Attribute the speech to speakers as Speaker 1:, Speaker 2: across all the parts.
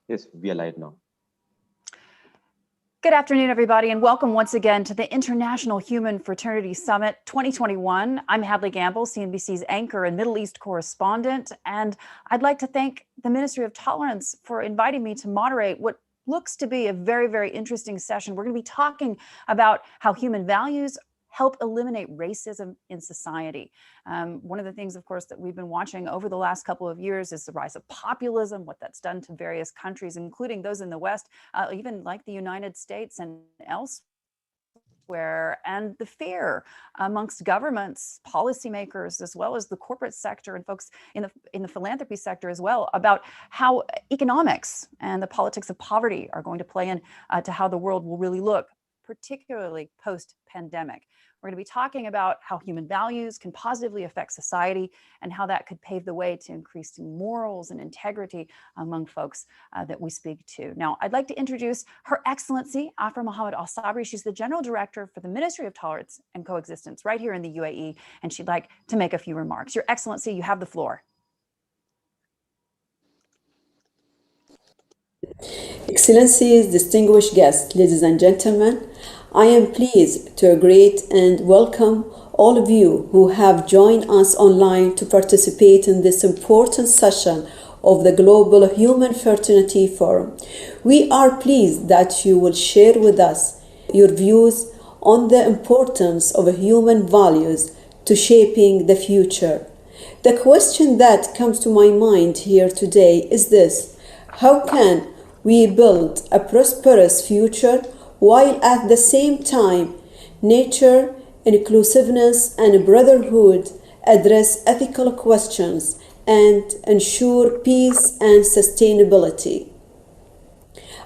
Speaker 1: Yes, we are live now.
Speaker 2: Good afternoon, everybody, and welcome once again to the International Human Fraternity Summit 2021. I'm Hadley Gamble, CNBC's anchor and Middle East correspondent, and I'd like to thank the Ministry of Tolerance for inviting me to moderate what looks to be a very, very interesting session. We're going to be talking about how human values help eliminate racism in society. One of the things, of course, that we've been watching over the last couple of years is the rise of populism, what that's done to various countries, including those in the West, even like the United States and elsewhere, and the fear amongst governments, policymakers, as well as the corporate sector and folks in the philanthropy sector as well, about how economics and the politics of poverty are going to play in to how the world will really look, particularly post-pandemic. We're going to be talking about how human values can positively affect society and how that could pave the way to increasing morals and integrity among folks that we speak to. Now, I'd like to introduce Her Excellency Afra Mohammed Al Sabri. She's the General Director for the Ministry of Tolerance and Coexistence right here in the UAE, and she'd like to make a few remarks. Your Excellency, you have the floor.
Speaker 3: Excellencies, distinguished guests, ladies and gentlemen, I am pleased to greet and welcome all of you who have joined us online to participate in this important session of the Global Human Fraternity Forum. We are pleased that you will share with us your views on the importance of human values to shaping the future. The question that comes to my mind here today is this: how can we build a prosperous future while at the same time nature, inclusiveness, and brotherhood address ethical questions and ensure peace and sustainability?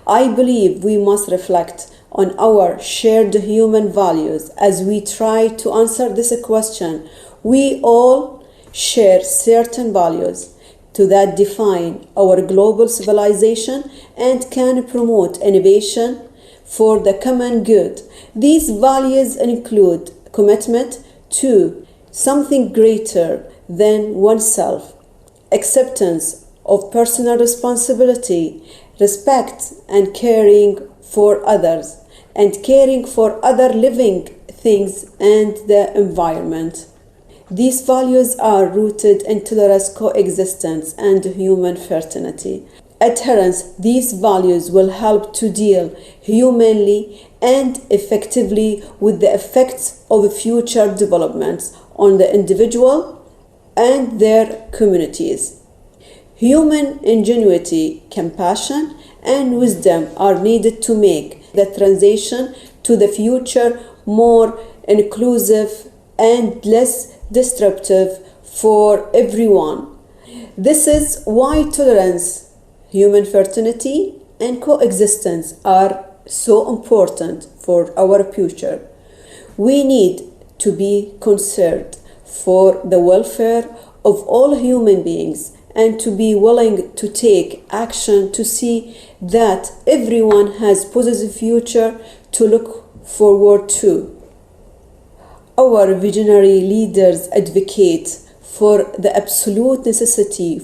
Speaker 3: I believe we must reflect on our shared human values as we try to answer this question. We all share certain values that define our global civilization and can promote innovation for the common good. These values include commitment to something greater than oneself, acceptance of personal responsibility, respect and caring for others, and caring for other living things and the environment. These values are rooted in tolerance, coexistence, and human fraternity. Adherence to these values will help to deal humanely and effectively with the effects of future developments on the individual and their communities. Human ingenuity, compassion, and wisdom are needed to make the transition to the future more inclusive and less disruptive for everyone. This is why tolerance, human fraternity, and coexistence are so important for our future. We need to be concerned for the welfare of all human beings and to be willing to take action to see that everyone has a positive future to look forward to. Our visionary leaders advocate for the absolute necessity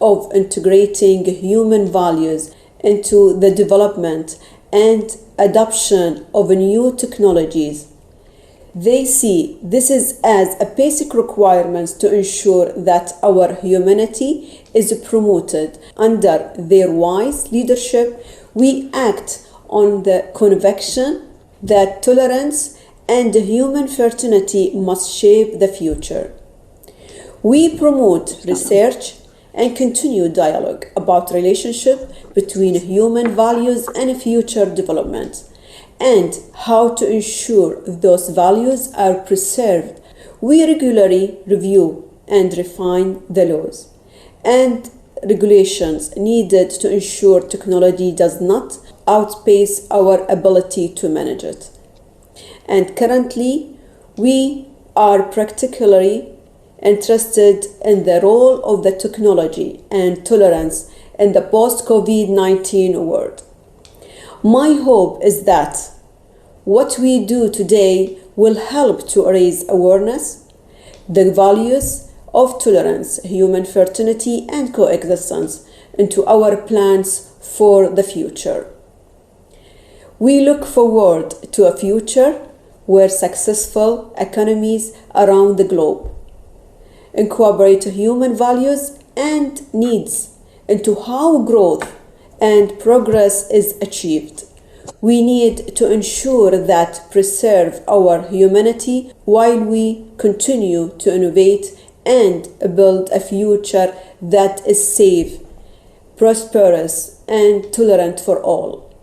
Speaker 3: of integrating human values into the development and adoption of new technologies. They see this as a basic requirement to ensure that our humanity is promoted. Under their wise leadership, we act on the conviction that tolerance and human fraternity must shape the future. We promote research and continue dialogue about relationship between human values and future development and how to ensure those values are preserved. We regularly review and refine the laws and regulations needed to ensure technology does not outpace our ability to manage it. And currently, we are particularly interested in the role of the technology and tolerance in the post-COVID-19 world. My hope is that what we do today will help to raise awareness, the values of tolerance, human fraternity, and coexistence, into our plans for the future. We look forward to a future where successful economies around the globe incorporate human values and needs into how growth and progress is achieved. We need to ensure that preserve our humanity while we continue to innovate and build a future that is safe, prosperous, and tolerant for all.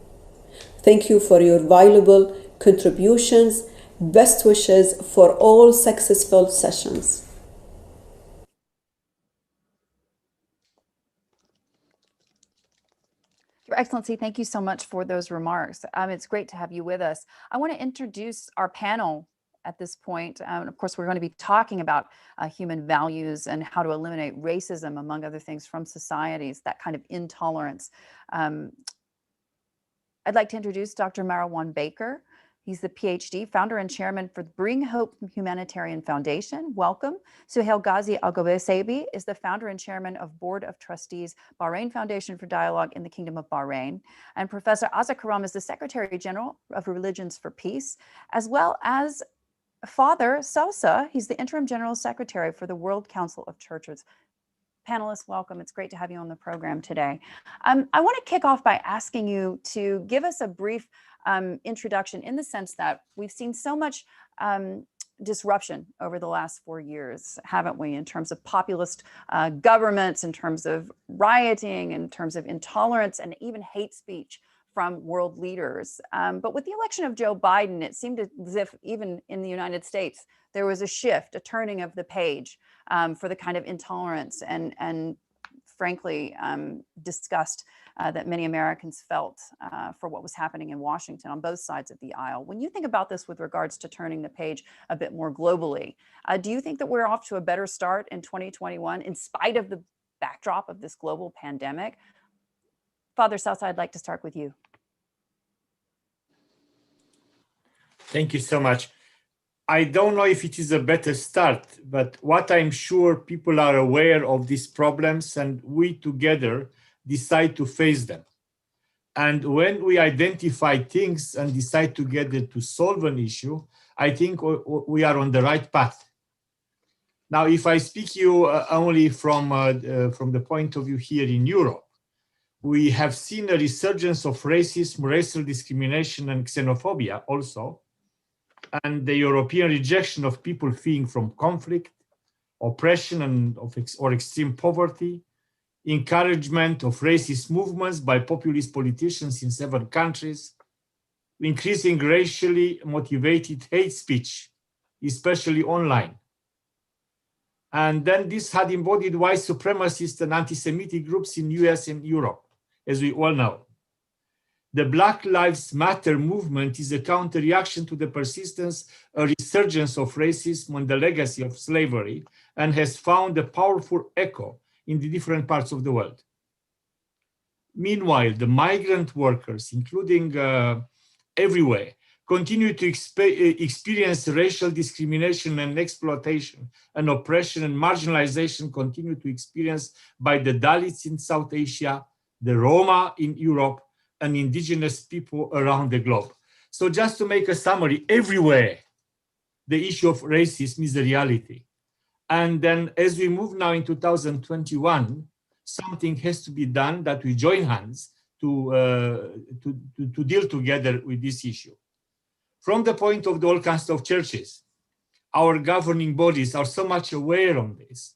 Speaker 3: Thank you for your valuable contributions. Best wishes for all successful sessions.
Speaker 2: Your Excellency, thank you so much for those remarks. It's great to have you with us. I want to introduce our panel at this point. Of course, we're going to be talking about human values and how to eliminate racism, among other things, from societies, that kind of intolerance. I'd like to introduce Dr. Marwan Baker. He's the PhD, founder and chairman for the Bring Hope Humanitarian Foundation. Welcome. Suhail Ghazi Al-Gobeseibi is the founder and chairman of Board of Trustees, Bahrain Foundation for Dialogue in the Kingdom of Bahrain. And Professor Azza Karam is the Secretary General of Religions for Peace, as well as Father Sousa. He's the Interim General Secretary for the World Council of Churches. Panelists, welcome. It's great to have you on the program today. I want to kick off by asking you to give us a brief introduction, in the sense that we've seen so much disruption over the last 4 years, haven't we, in terms of populist governments, in terms of rioting, in terms of intolerance, and even hate speech from world leaders. But with the election of Joe Biden, it seemed as if even in the United States, there was a shift, a turning of the page for the kind of intolerance and frankly, disgust that many Americans felt for what was happening in Washington on both sides of the aisle. When you think about this with regards to turning the page a bit more globally, do you think that we're off to a better start in 2021 in spite of the backdrop of this global pandemic? Father Sousa, I'd like to start with you.
Speaker 1: Thank you so much. I don't know if it is a better start, but what I'm sure people are aware of these problems, and we together decide to face them. And when we identify things and decide together to solve an issue, I think we are on the right path. Now, if I speak you only from the point of view here in Europe, we have seen a resurgence of racism, racial discrimination, and xenophobia also, and the European rejection of people fleeing from conflict, oppression, and or extreme poverty, encouragement of racist movements by populist politicians in several countries, increasing racially motivated hate speech, especially online. And then this had embodied white supremacist and anti-Semitic groups in US and Europe, as we all know. The Black Lives Matter movement is a counter-reaction to the persistence, a resurgence of racism and the legacy of slavery, and has found a powerful echo in the different parts of the world. Meanwhile, the migrant workers, including everywhere, continue to experience racial discrimination and exploitation, and oppression and marginalization continue to experience by the Dalits in South Asia, the Roma in Europe, and indigenous people around the globe. So just to make a summary, everywhere, the issue of racism is a reality. And then as we move now in 2021, something has to be done, that we join hands to deal together with this issue. From the point of the World Council of Churches, our governing bodies are so much aware of this,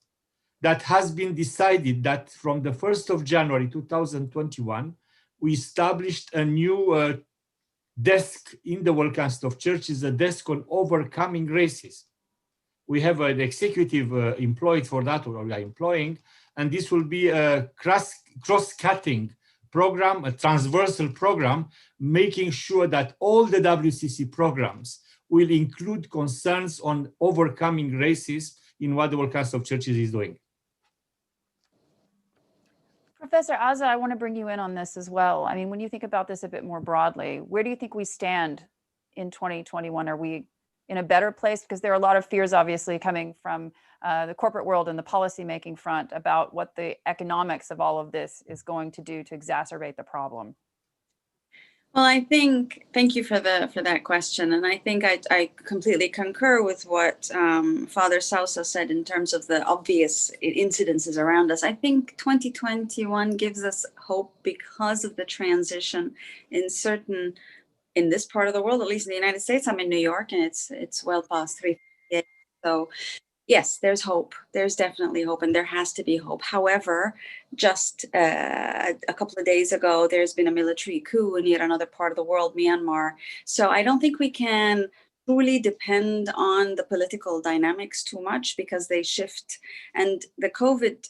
Speaker 1: that has been decided that from the 1st of January 2021, we established a new desk in the World Council of Churches, a desk on overcoming racism. We have an executive employed for that, or we are employing, and this will be a cross-cutting program, a transversal program, making sure that all the WCC programs will include concerns on overcoming racism in what the World Council of Churches is doing.
Speaker 2: Professor Azza, I want to bring you in on this as well. I mean, when you think about this a bit more broadly, where do you think we stand in 2021? Are we in a better place? Because there are a lot of fears, obviously, coming from the corporate world and the policymaking front about what the economics of all of this is going to do to exacerbate the problem?
Speaker 4: Well, thank you for that question. And I think I completely concur with what Father Sousa said in terms of the obvious incidences around us. I think 2021 gives us hope because of the transition in this part of the world, at least in the United States. I'm in New York, and it's well past 3:58. So yes, there's hope. There's definitely hope, and there has to be hope. However, just a couple of days ago, there's been a military coup in yet another part of the world, Myanmar. So I don't think we can truly depend on the political dynamics too much, because they shift. And the COVID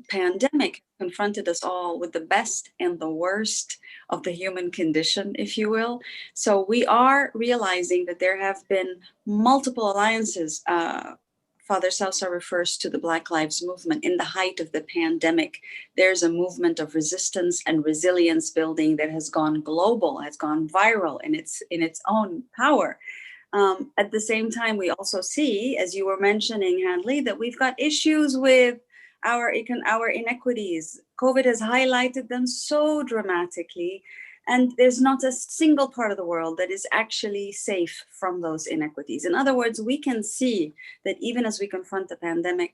Speaker 4: pandemic confronted us all with the best and the worst of the human condition, if you will. So we are realizing that there have been multiple alliances. Father Sousa refers to the Black Lives Movement. In the height of the pandemic, there's a movement of resistance and resilience building that has gone global, has gone viral in its own power. At the same time, we also see, as you were mentioning, Hadley, that we've got issues with our inequities. COVID has highlighted them so dramatically. And there's not a single part of the world that is actually safe from those inequities. In other words, we can see that even as we confront the pandemic,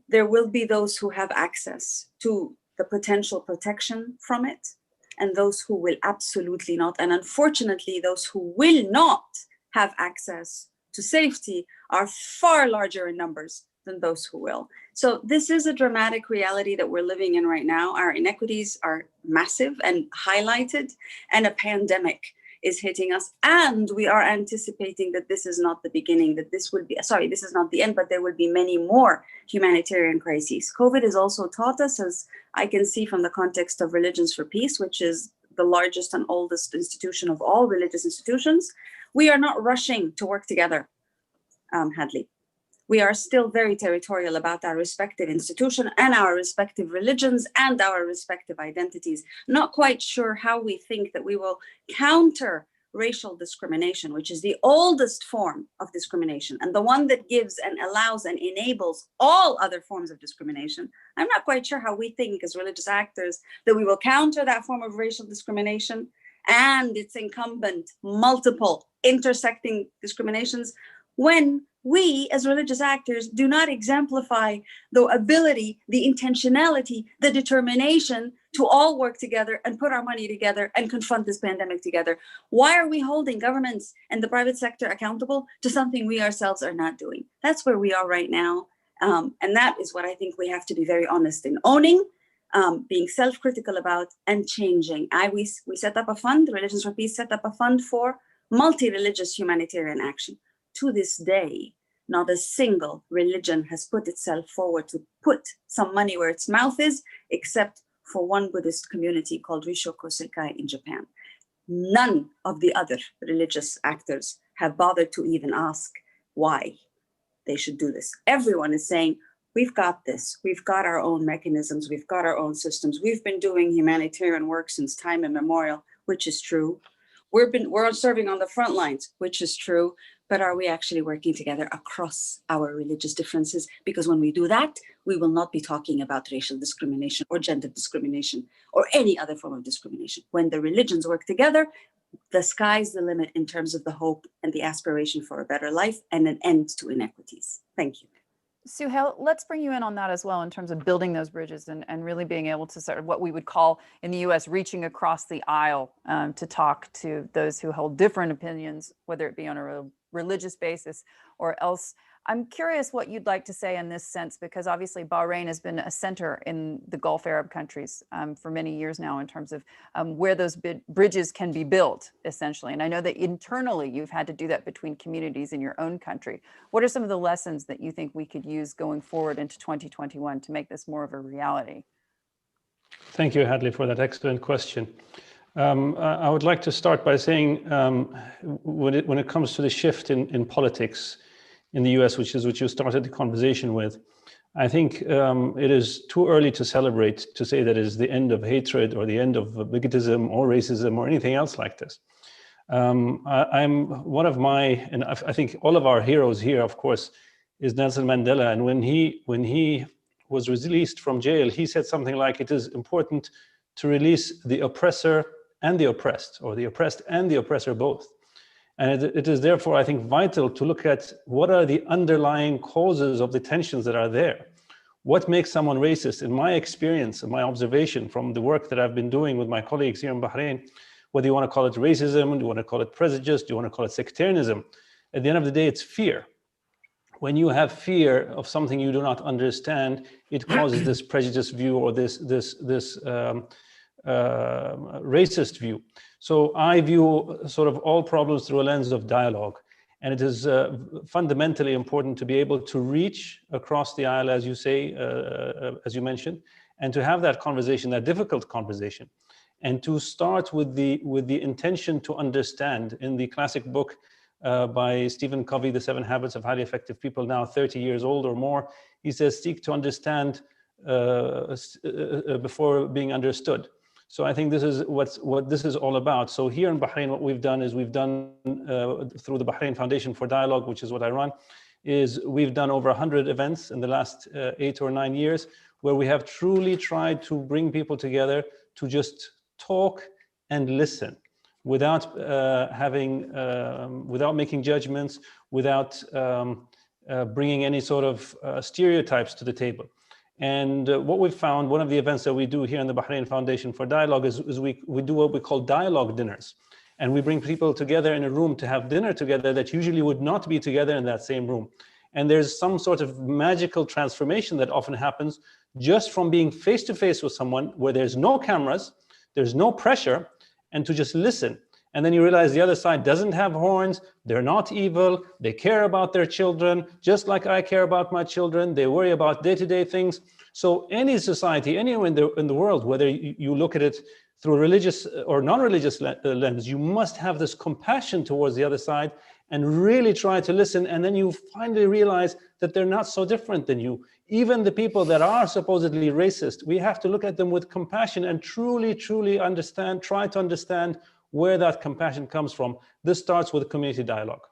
Speaker 4: there will be those who have access to the potential protection from it, and those who will absolutely not. And unfortunately, those who will not have access to safety are far larger in numbers than those who will. So this is a dramatic reality that we're living in right now. Our inequities are massive and highlighted, and a pandemic is hitting us. And we are anticipating that this is not the beginning, that this is not the end, but there will be many more humanitarian crises. COVID has also taught us, as I can see from the context of Religions for Peace, which is the largest and oldest institution of all religious institutions, we are not rushing to work together, Hadley. We are still very territorial about our respective institution and our respective religions and our respective identities. Not quite sure how we think that we will counter racial discrimination, which is the oldest form of discrimination and the one that gives and allows and enables all other forms of discrimination. I'm not quite sure how we think as religious actors that we will counter that form of racial discrimination and its incumbent multiple intersecting discriminations when we as religious actors do not exemplify the ability, the intentionality, the determination to all work together and put our money together and confront this pandemic together. Why are we holding governments and the private sector accountable to something we ourselves are not doing? That's where we are right now. And that is what I think we have to be very honest in owning, being self-critical about, and changing. We set up a fund, Religions for Peace set up a fund for multi-religious humanitarian action. To this day, not a single religion has put itself forward to put some money where its mouth is, except for one Buddhist community called Rishoku Sekai in Japan. None of the other religious actors have bothered to even ask why they should do this. Everyone is saying, we've got this. We've got our own mechanisms. We've got our own systems. We've been doing humanitarian work since time immemorial, which is true. We're serving on the front lines, which is true. But are we actually working together across our religious differences? Because when we do that, we will not be talking about racial discrimination or gender discrimination or any other form of discrimination. When the religions work together, the sky's the limit in terms of the hope and the aspiration for a better life and an end to inequities. Thank you.
Speaker 2: Suhail, let's bring you in on that as well in terms of building those bridges and really being able to sort of what we would call in the US reaching across the aisle to talk to those who hold different opinions, whether it be on a religious basis or else. I'm curious what you'd like to say in this sense, because obviously Bahrain has been a center in the Gulf Arab countries for many years now in terms of where those bridges can be built, essentially. And I know that internally you've had to do that between communities in your own country. What are some of the lessons that you think we could use going forward into 2021 to make this more of a reality?
Speaker 5: Thank you, Hadley, for that excellent question. I would like to start by saying when it comes to the shift in politics in the US, which you started the conversation with, I think it is too early to celebrate to say that it is the end of hatred or the end of bigotism or racism or anything else like this. I'm one of my, and I think all of our heroes here, of course, is Nelson Mandela. And when he was released from jail, he said something like, it is important to release the oppressor and the oppressed, or the oppressed and the oppressor both. And it is therefore, I think, vital to look at what are the underlying causes of the tensions that are there. What makes someone racist? In my experience and my observation from the work that I've been doing with my colleagues here in Bahrain, whether you want to call it racism, do you want to call it prejudice, do you want to call it sectarianism, at the end of the day, it's fear. When you have fear of something you do not understand, it causes this prejudiced view or this racist view. So I view sort of all problems through a lens of dialogue. And it is fundamentally important to be able to reach across the aisle, as you say, as you mentioned, and to have that conversation, that difficult conversation, and to start with the intention to understand. In the classic book by Stephen Covey, The 7 Habits of Highly Effective People, now 30 years old or more, he says, seek to understand before being understood. So I think this is what this is all about. So here in Bahrain, what we've done is we've done through the Bahrain Foundation for Dialogue, which is what I run, is we've done over 100 events in the last 8 or 9 years, where we have truly tried to bring people together to just talk and listen, without without making judgments, without bringing any sort of stereotypes to the table. And what we've found, one of the events that we do here in the Bahrain Foundation for Dialogue is we do what we call dialogue dinners. And we bring people together in a room to have dinner together that usually would not be together in that same room. And there's some sort of magical transformation that often happens just from being face to face with someone where there's no cameras, there's no pressure, and to just listen. And then you realize the other side doesn't have horns, they're not evil, they care about their children, just like I care about my children, they worry about day-to-day things. So any society, anywhere in the world, whether you look at it through a religious or non-religious lens, you must have this compassion towards the other side and really try to listen. And then you finally realize that they're not so different than you. Even the people that are supposedly racist, we have to look at them with compassion and truly, truly understand, try to understand where that compassion comes from. This starts with community dialogue.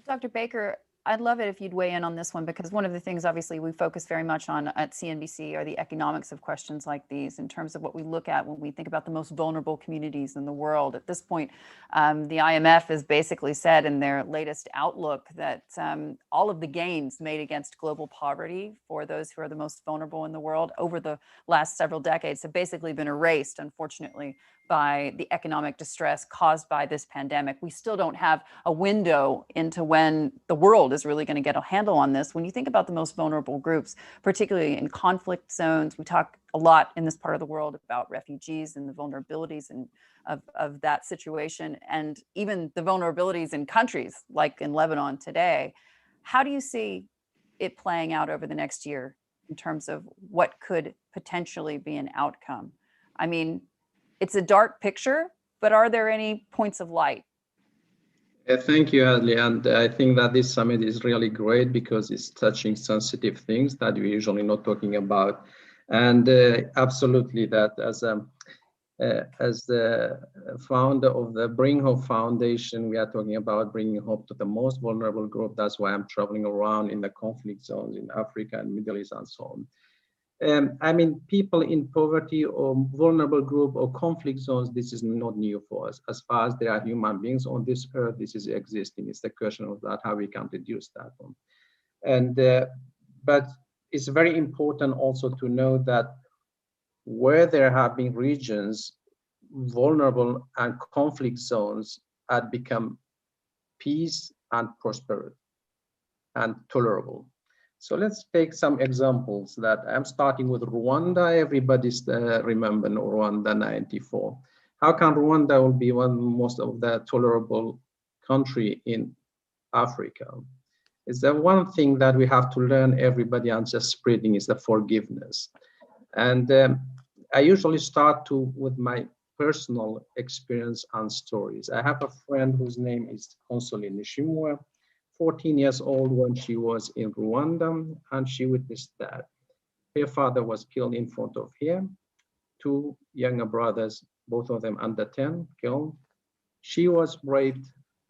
Speaker 2: Dr. Baker, I'd love it if you'd weigh in on this one, because one of the things obviously we focus very much on at CNBC are the economics of questions like these, in terms of what we look at when we think about the most vulnerable communities in the world. At this point, the IMF has basically said in their latest outlook that all of the gains made against global poverty for those who are the most vulnerable in the world over the last several decades have basically been erased, unfortunately, by the economic distress caused by this pandemic. We still don't have a window into when the world is really going to get a handle on this. When you think about the most vulnerable groups, particularly in conflict zones, we talk a lot in this part of the world about refugees and the vulnerabilities of that situation, and even the vulnerabilities in countries like in Lebanon today. How do you see it playing out over the next year in terms of what could potentially be an outcome? I mean, it's a dark picture, but are there any points of light?
Speaker 6: Thank you, Adley. And I think that this summit is really great because it's touching sensitive things that we're usually not talking about. And absolutely that as the founder of the Bring Hope Foundation, we are talking about bringing hope to the most vulnerable group. That's why I'm traveling around in the conflict zones in Africa and Middle East and so on. I mean, people in poverty or vulnerable group or conflict zones, this is not new for us. As far as there are human beings on this earth, this is existing. It's the question of that, how we can reduce that one. And, but it's very important also to know that where there have been regions, vulnerable and conflict zones had become peace and prosperity and tolerable. So let's take some examples that I'm starting with Rwanda. Everybody's remember Rwanda 94. How can Rwanda will be one most of the tolerable country in Africa? Is the one thing that we have to learn, everybody, and just spreading is the forgiveness. And I usually start with my personal experience and stories. I have a friend whose name is Consoli Nishimwe, 14 years old when she was in Rwanda, and she witnessed that. Her father was killed in front of her, 2 younger brothers, both of them under 10, killed. She was raped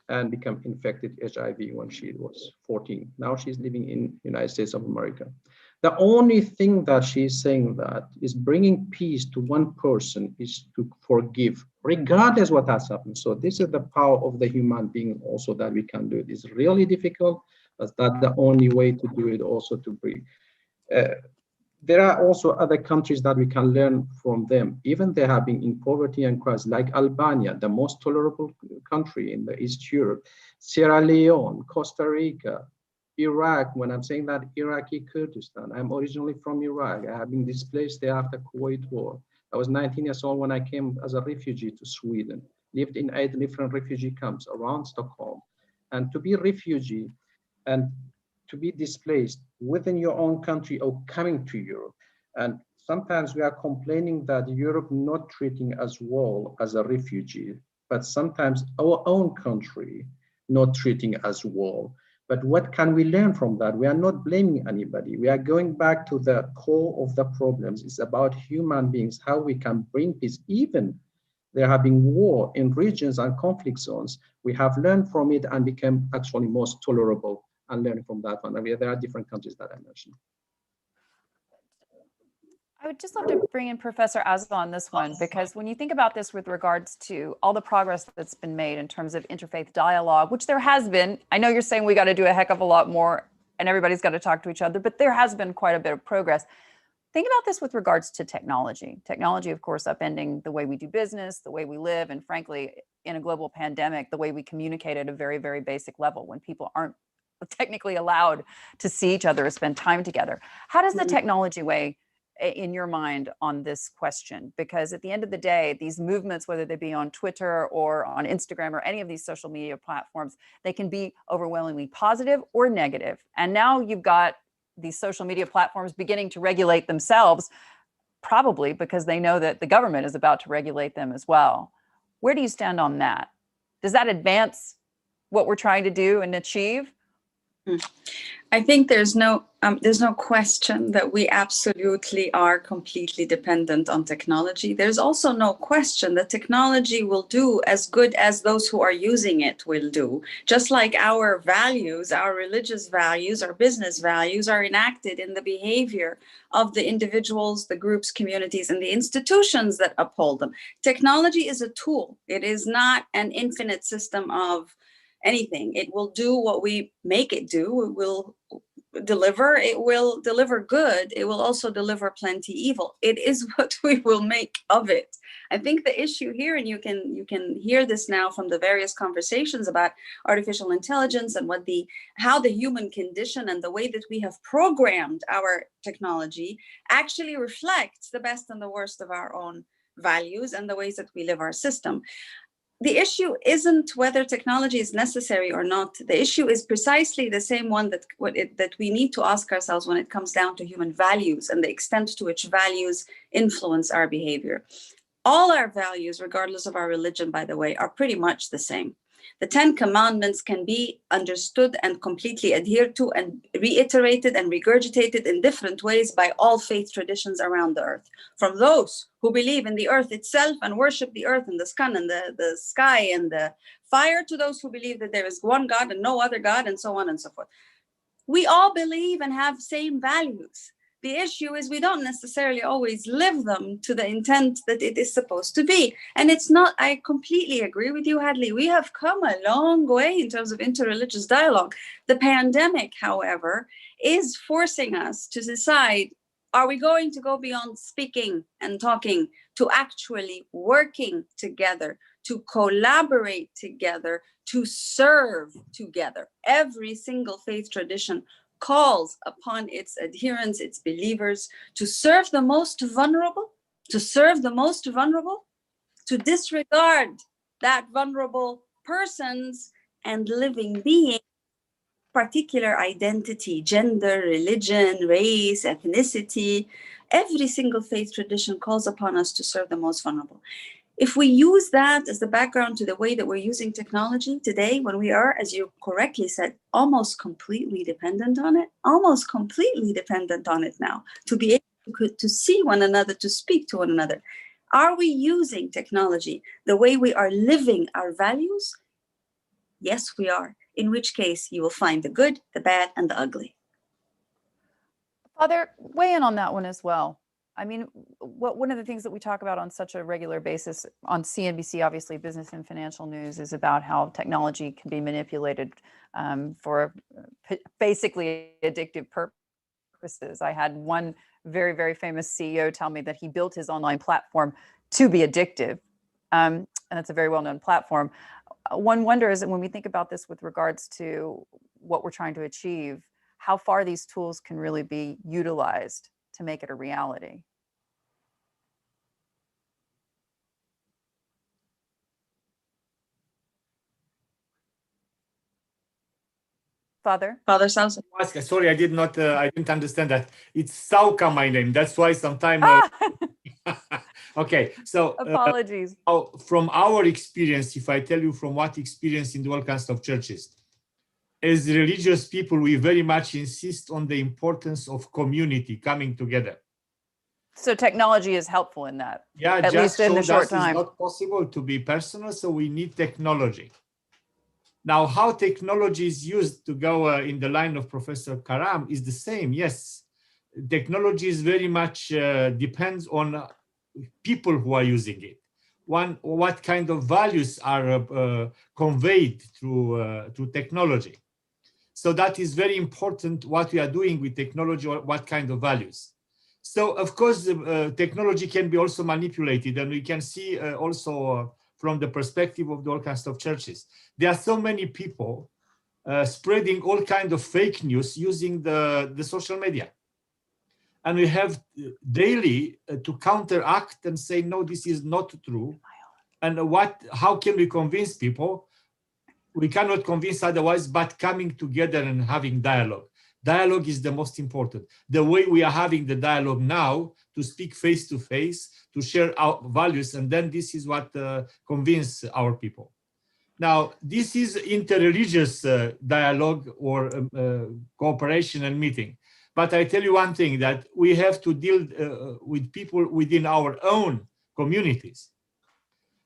Speaker 6: and become infected HIV when she was 14. Now she's living in United States of America. The only thing that she's saying that is bringing peace to one person is to forgive, regardless what has happened. So this is the power of the human being also that we can do it. It's really difficult, but that's the only way to do it also to bring. There are also other countries that we can learn from them. Even they have been in poverty and crisis, like Albania, the most tolerable country in the East Europe, Sierra Leone, Costa Rica, Iraq. When I'm saying that, Iraqi Kurdistan, I'm originally from Iraq. I have been displaced there after Kuwait War. I was 19 years old when I came as a refugee to Sweden, lived in 8 different refugee camps around Stockholm. And to be a refugee and to be displaced within your own country or coming to Europe. And sometimes we are complaining that Europe not treating us well as a refugee, but sometimes our own country not treating us well. But what can we learn from that? We are not blaming anybody. We are going back to the core of the problems. It's about human beings, how we can bring peace. Even there have been war in regions and conflict zones. We have learned from it and become actually most tolerable and learning from that one. I mean, there are different countries that I mentioned.
Speaker 2: I would just love to bring in Professor Azza on this one, because when you think about this with regards to all the progress that's been made in terms of interfaith dialogue, which there has been, I know you're saying we got to do a heck of a lot more and everybody's got to talk to each other, but there has been quite a bit of progress. Think about this with regards to technology. Technology, of course, upending the way we do business, the way we live, and frankly, in a global pandemic, the way we communicate at a very, very basic level when people aren't technically allowed to see each other or spend time together. How does the technology weigh in your mind on this question? Because at the end of the day, these movements, whether they be on Twitter or on Instagram or any of these social media platforms, they can be overwhelmingly positive or negative. And now you've got these social media platforms beginning to regulate themselves, probably because they know that the government is about to regulate them as well. Where do you stand on that? Does that advance what we're trying to do and achieve?
Speaker 4: I think there's no question that we absolutely are completely dependent on technology. There's also no question that technology will do as good as those who are using it will do. Just like our values, our religious values, our business values are enacted in the behavior of the individuals, the groups, communities, and the institutions that uphold them. Technology is a tool. It is not an infinite system of anything. It will do what we make it do. It will deliver good. It will also deliver plenty evil. It is what we will make of it. I think the issue here, and you can hear this now from the various conversations about artificial intelligence and how the human condition and the way that we have programmed our technology actually reflects the best and the worst of our own values and the ways that we live our system. The issue isn't whether technology is necessary or not. The issue is precisely the same one that we need to ask ourselves when it comes down to human values and the extent to which values influence our behavior. All our values, regardless of our religion, by the way, are pretty much the same. The 10 commandments can be understood and completely adhered to and reiterated and regurgitated in different ways by all faith traditions around the earth. From those who believe in the earth itself and worship the earth and the sun and the sky and the fire, to those who believe that there is one God and no other God, and so on and so forth. We all believe and have same values. The issue is we don't necessarily always live them to the intent that it is supposed to be. And it's not, I completely agree with you, Hadley. We have come a long way in terms of interreligious dialogue. The pandemic, however, is forcing us to decide, are we going to go beyond speaking and talking to actually working together, to collaborate together, to serve together? Every single faith tradition calls upon its adherents, its believers, to serve the most vulnerable, to disregard that vulnerable person's and living being, particular identity, gender, religion, race, ethnicity. Every single faith tradition calls upon us to serve the most vulnerable. If we use that as the background to the way that we're using technology today, when we are, as you correctly said, almost completely dependent on it now, to be able to see one another, to speak to one another, are we using technology the way we are living our values? Yes, we are. In which case you will find the good, the bad, and the ugly.
Speaker 2: Father, weigh in on that one as well. I mean, one of the things that we talk about on such a regular basis on CNBC, obviously Business and Financial News, is about how technology can be manipulated for basically addictive purposes. I had one very, very famous CEO tell me that he built his online platform to be addictive. And it's a very well-known platform. One wonders, when we think about this with regards to what we're trying to achieve, how far these tools can really be utilized to make it a reality. Father
Speaker 4: Salsa.
Speaker 1: Sorry, I didn't understand that. It's Sauka, my name. That's why sometimes. Okay, so
Speaker 2: apologies.
Speaker 1: From our experience, if I tell you from what experience in the all kinds of churches, as religious people, we very much insist on the importance of community coming together.
Speaker 2: So technology is helpful in that.
Speaker 1: Yeah,
Speaker 2: at least in the short time.
Speaker 1: It's not possible to be personal, so we need technology. Now, how technology is used to go in the line of Professor Karam is the same. Yes, technology is very much depends on people who are using it. What kind of values are conveyed through technology. So that is very important what we are doing with technology, or what kind of values. So of course, technology can be also manipulated, and we can see also from the perspective of all kinds of churches. There are so many people spreading all kinds of fake news using the social media. And we have daily to counteract and say, no, this is not true. And how can we convince people? We cannot convince otherwise, but coming together and having dialogue. Dialogue is the most important. The way we are having the dialogue now, to speak face to face, to share our values, and then this is what convinces our people. Now, this is interreligious dialogue or cooperation and meeting. But I tell you one thing, that we have to deal with people within our own communities.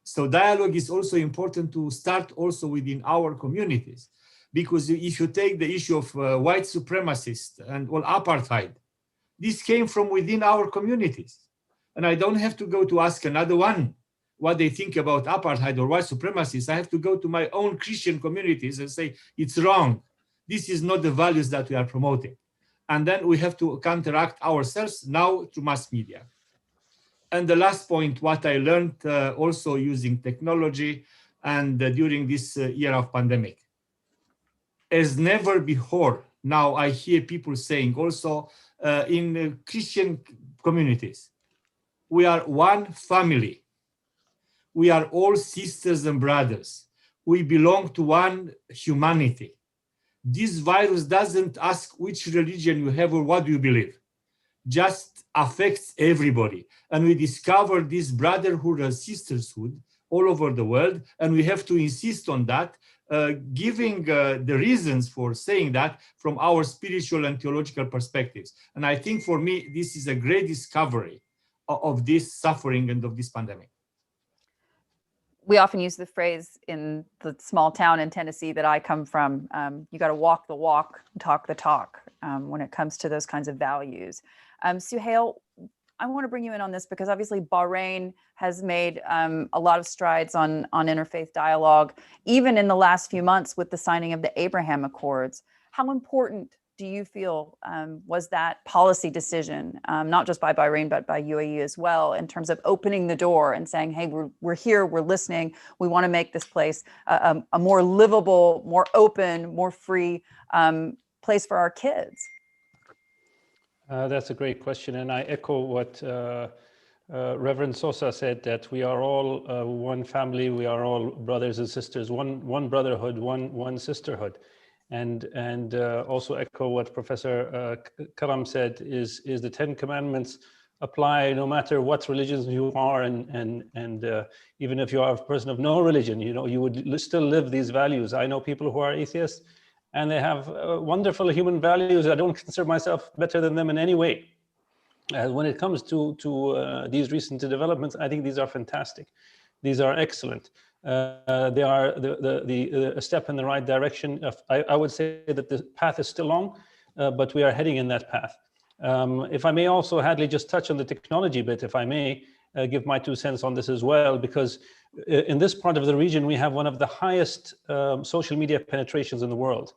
Speaker 1: So dialogue is also important to start also within our communities. Because if you take the issue of white supremacists and apartheid, this came from within our communities. And I don't have to go to ask another one what they think about apartheid or white supremacists. I have to go to my own Christian communities and say, it's wrong. This is not the values that we are promoting. And then we have to counteract ourselves now through mass media. And the last point, what I learned also using technology and during this year of pandemic. As never before, now I hear people saying also in Christian communities, we are one family. We are all sisters and brothers. We belong to one humanity. This virus doesn't ask which religion you have or what you believe, just affects everybody. And we discover this brotherhood and sisterhood all over the world, and we have to insist on that, giving the reasons for saying that from our spiritual and theological perspectives. And I think for me, this is a great discovery of this suffering and of this pandemic.
Speaker 2: We often use the phrase in the small town in Tennessee that I come from, you got to walk the walk, talk the talk when it comes to those kinds of values. Suhail, I want to bring you in on this because obviously Bahrain has made a lot of strides on interfaith dialogue, even in the last few months with the signing of the Abraham Accords. How important do you feel was that policy decision, not just by Bahrain, but by UAE as well, in terms of opening the door and saying, hey, we're here, we're listening, we want to make this place a more livable, more open, more free place for our kids?
Speaker 5: That's a great question. And I echo what Reverend Sosa said, that we are all one family, we are all brothers and sisters, one brotherhood, one sisterhood. And also echo what Professor Karam said, is the 10 Commandments apply no matter what religions you are, and even if you are a person of no religion, you would still live these values. I know people who are atheists, and they have wonderful human values. I don't consider myself better than them in any way. When it comes to these recent developments, I think these are fantastic. These are excellent. They are a step in the right direction. I would say that the path is still long, but we are heading in that path. If I may also, Hadley, just touch on the technology bit, if I may, give my 2 cents on this as well, because in this part of the region, we have one of the highest social media penetrations in the world.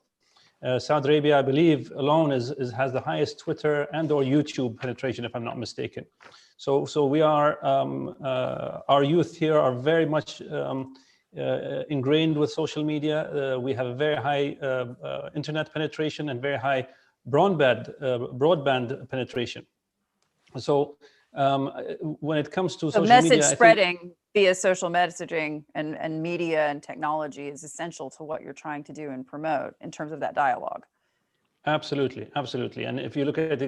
Speaker 5: Saudi Arabia, I believe, alone has the highest Twitter and/or YouTube penetration, if I'm not mistaken. So we are, our youth here are very much ingrained with social media. We have a very high internet penetration and very high broadband penetration. So when it comes to social
Speaker 2: message
Speaker 5: media,
Speaker 2: spreading via social messaging and media and technology is essential to what you're trying to do and promote in terms of that dialogue.
Speaker 5: Absolutely, absolutely. And if you look at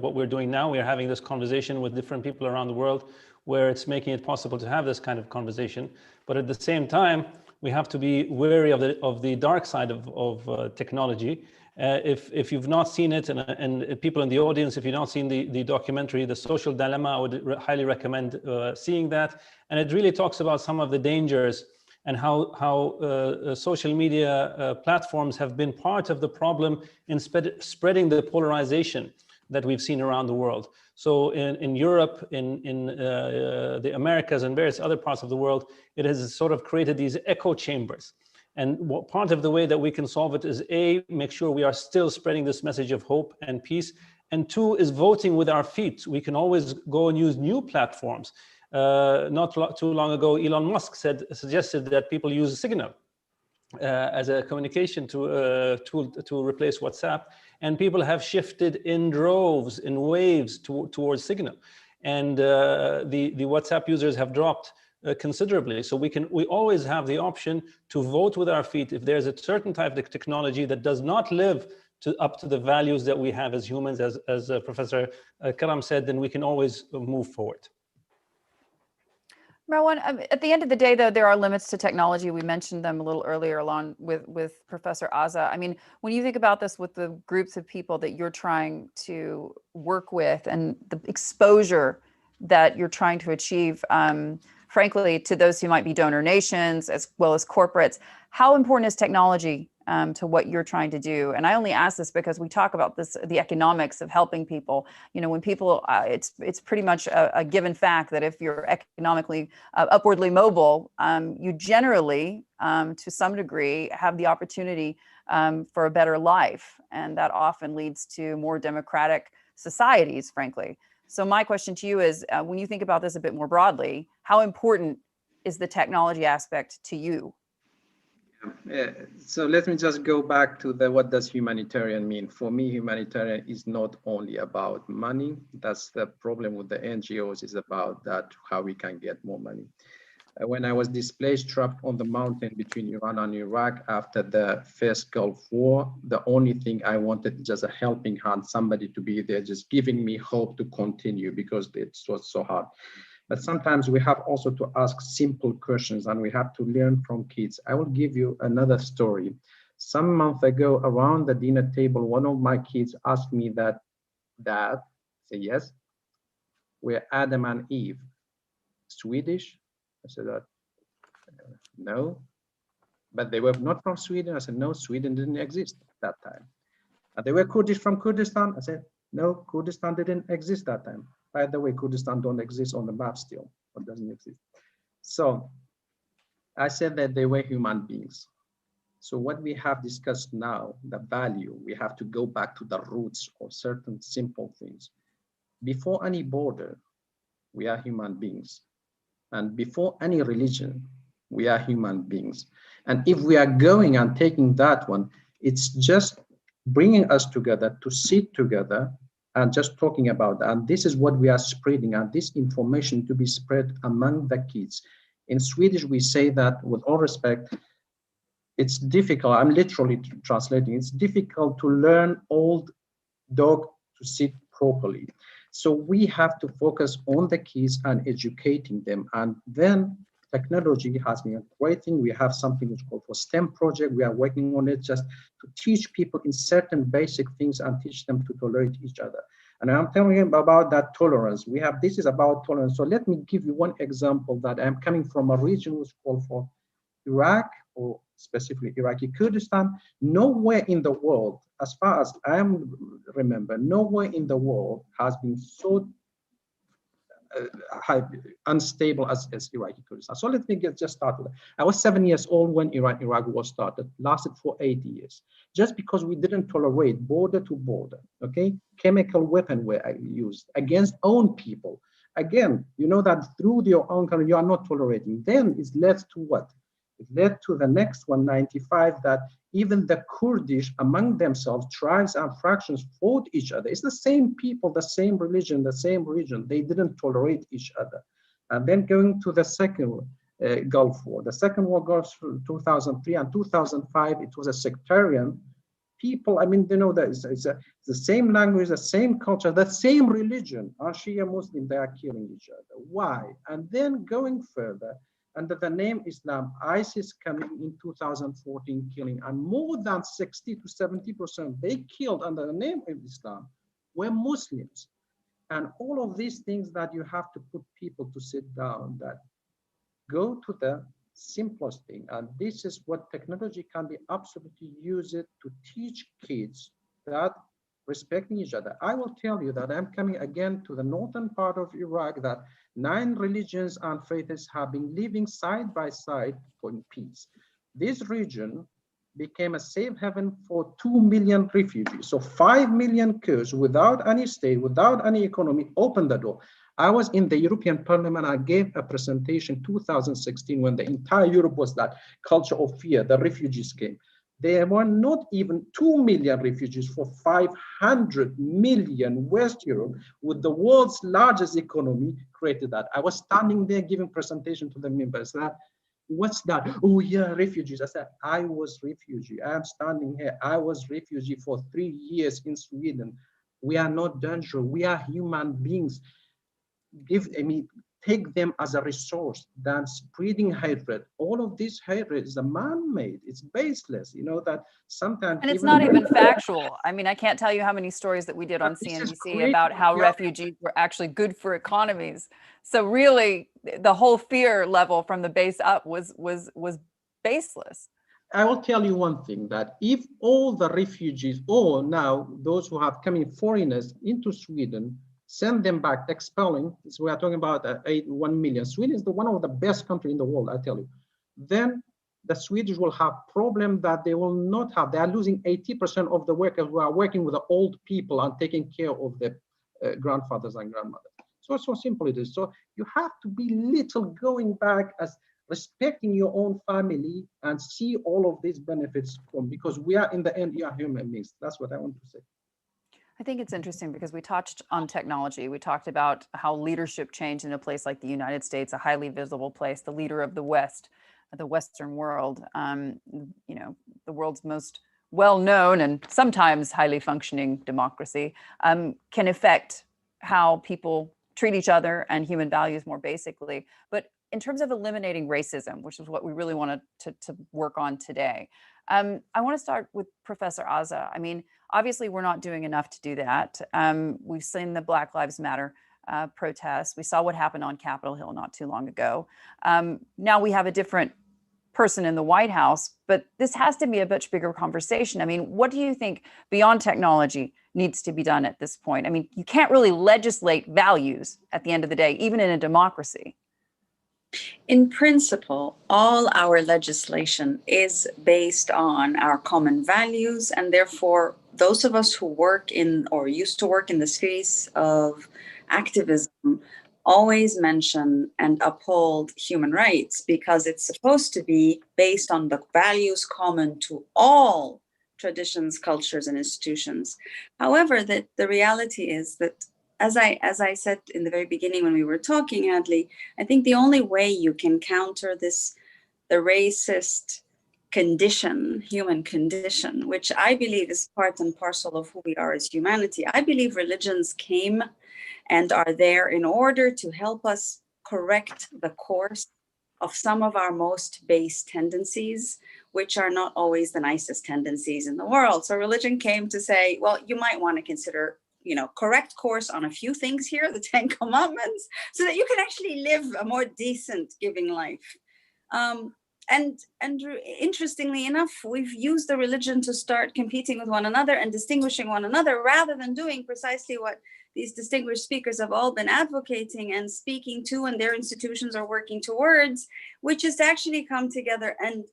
Speaker 5: what we're doing now, we're having this conversation with different people around the world, where it's making it possible to have this kind of conversation. But at the same time, we have to be wary of the dark side of technology. If you've not seen it, and people in the audience, if you've not seen the documentary, The Social Dilemma, I would highly recommend seeing that. And it really talks about some of the dangers and how social media platforms have been part of the problem in spreading the polarization that we've seen around the world. So in Europe, in the Americas and various other parts of the world, it has sort of created these echo chambers. And part of the way that we can solve it is A, make sure we are still spreading this message of hope and peace. And 2 is voting with our feet. We can always go and use new platforms. Not too long ago, Elon Musk suggested that people use Signal as a communication tool to replace WhatsApp. And people have shifted in droves, in waves towards Signal. And the WhatsApp users have dropped considerably. So we always have the option to vote with our feet. If there's a certain type of technology that does not live up to the values that we have as humans, as Professor Karam said, then we can always move forward.
Speaker 2: Marwan, at the end of the day, though, there are limits to technology. We mentioned them a little earlier along with Professor Azza. I mean, when you think about this with the groups of people that you're trying to work with and the exposure that you're trying to achieve, frankly, to those who might be donor nations as well as corporates, how important is technology to what you're trying to do? And I only ask this because we talk about this, the economics of helping people. You know, when people, it's pretty much a given fact that if you're economically upwardly mobile, you generally, to some degree, have the opportunity for a better life. And that often leads to more democratic societies, frankly. So my question to you is, when you think about this a bit more broadly, how important is the technology aspect to you?
Speaker 6: So let me just go back to what does humanitarian mean? For me, humanitarian is not only about money. That's the problem with the NGOs, is about that, how we can get more money. When I was displaced, trapped on the mountain between Iran and Iraq after the first Gulf War, the only thing I wanted just a helping hand, somebody to be there, just giving me hope to continue, because it was so hard. But sometimes we have also to ask simple questions, and we have to learn from kids. I will give you another story. Some month ago, around the dinner table, one of my kids asked me that, Dad, I said, yes, we're Adam and Eve, Swedish? I said, no, but they were not from Sweden. I said, no, Sweden didn't exist at that time. And they were Kurdish from Kurdistan. I said, no, Kurdistan didn't exist that time. By the way, Kurdistan don't exist on the map still, or doesn't exist. So I said that they were human beings. So what we have discussed now, the value, we have to go back to the roots of certain simple things. Before any border, we are human beings. And before any religion, we are human beings. And if we are going and taking that one, it's just bringing us together to sit together and just talking about that. And this is what we are spreading, and this information to be spread among the kids. In Swedish, we say that, with all respect, it's difficult. I'm literally translating. It's difficult to learn old dog to sit properly. So we have to focus on the kids and educating them. And then technology has been a great thing. We have something which is called for STEM project. We are working on it just to teach people in certain basic things and teach them to tolerate each other. And I'm telling you about that tolerance. This is about tolerance. So let me give you one example that I'm coming from a region which is called for Iraq, or specifically Iraqi Kurdistan, nowhere in the world, as far as I remember, nowhere in the world has been so unstable as Iraqi Kurdistan. So let me just start with that. I was 7 years old when Iraq was started, lasted for 8 years, just because we didn't tolerate border to border, okay? Chemical weapons were used against own people. Again, you know that through your own country, you are not tolerating. Then it led to what? It led to the next one, 95, that even the Kurdish among themselves, tribes and fractions fought each other. It's the same people, the same religion, the same region. They didn't tolerate each other. And then going to the second Gulf War. The second war goes through 2003 and 2005. It was a sectarian people. I mean, you know, that it's the same language, the same culture, the same religion. Are Shia Muslim? They are killing each other. Why? And then going further, under the name Islam, ISIS coming in 2014 killing, and more than 60 to 70% they killed under the name of Islam were Muslims. And all of these things that you have to put people to sit down, that go to the simplest thing. And this is what technology can be absolutely used to teach kids that respecting each other. I will tell you that I'm coming again to the northern part of Iraq, that 9 religions and faiths have been living side by side for peace. This region became a safe haven for 2 million refugees. So 5 million Kurds without any state, without any economy, opened the door. I was in the European Parliament. I gave a presentation 2016 when the entire Europe was that culture of fear, the refugees came. There were not even 2 million refugees for 500 million West Europe, with the world's largest economy, created that. I was standing there giving presentation to the members. What's that? Oh yeah, refugees. I said, I was refugee. I am standing here. I was refugee for 3 years in Sweden. We are not dangerous. We are human beings. Take them as a resource than spreading hatred. All of this hatred is a man-made. It's baseless. You know that sometimes.
Speaker 2: And it's not even factual. I mean, I can't tell you how many stories that we did on CNBC about how refugees were actually good for economies. So really, the whole fear level from the base up was baseless.
Speaker 6: I will tell you one thing, that if all the refugees, or now those who have come in, foreigners into Sweden, send them back, expelling, so we are talking about 1 million. Sweden is one of the best countries in the world, I tell you. Then the Swedish will have problem that they will not have. They are losing 80% of the workers who are working with the old people and taking care of the grandfathers and grandmothers. So simple it is. So you have to be little going back as respecting your own family and see all of these benefits from, because we are in the end, we are human beings. That's what I want to say.
Speaker 2: I think it's interesting because we touched on technology. We talked about how leadership changed in a place like the United States, a highly visible place, the leader of the West, the Western world, you know, the world's most well-known and sometimes highly functioning democracy, can affect how people treat each other and human values more basically. But in terms of eliminating racism, which is what we really wanted to work on today, I want to start with Professor Azza. I mean, obviously, we're not doing enough to do that. We've seen the Black Lives Matter protests. We saw what happened on Capitol Hill not too long ago. Now we have a different person in the White House, but this has to be a much bigger conversation. I mean, what do you think beyond technology needs to be done at this point? I mean, you can't really legislate values at the end of the day, even in a democracy.
Speaker 4: In principle, all our legislation is based on our common values, and therefore those of us who work in or used to work in the spheres of activism always mention and uphold human rights, because it's supposed to be based on the values common to all traditions, cultures, and institutions. However, the reality is that, as I said in the very beginning when we were talking, Hadley, I think the only way you can counter this, the racist condition, human condition, which I believe is part and parcel of who we are as humanity. I believe religions came and are there in order to help us correct the course of some of our most base tendencies, which are not always the nicest tendencies in the world. So religion came to say, well, you might want to consider, you know, correct course on a few things here, the 10 Commandments, so that you can actually live a more decent, giving life. interestingly enough, we've used the religion to start competing with one another and distinguishing one another, rather than doing precisely what these distinguished speakers have all been advocating and speaking to, and their institutions are working towards, which is to actually come together and,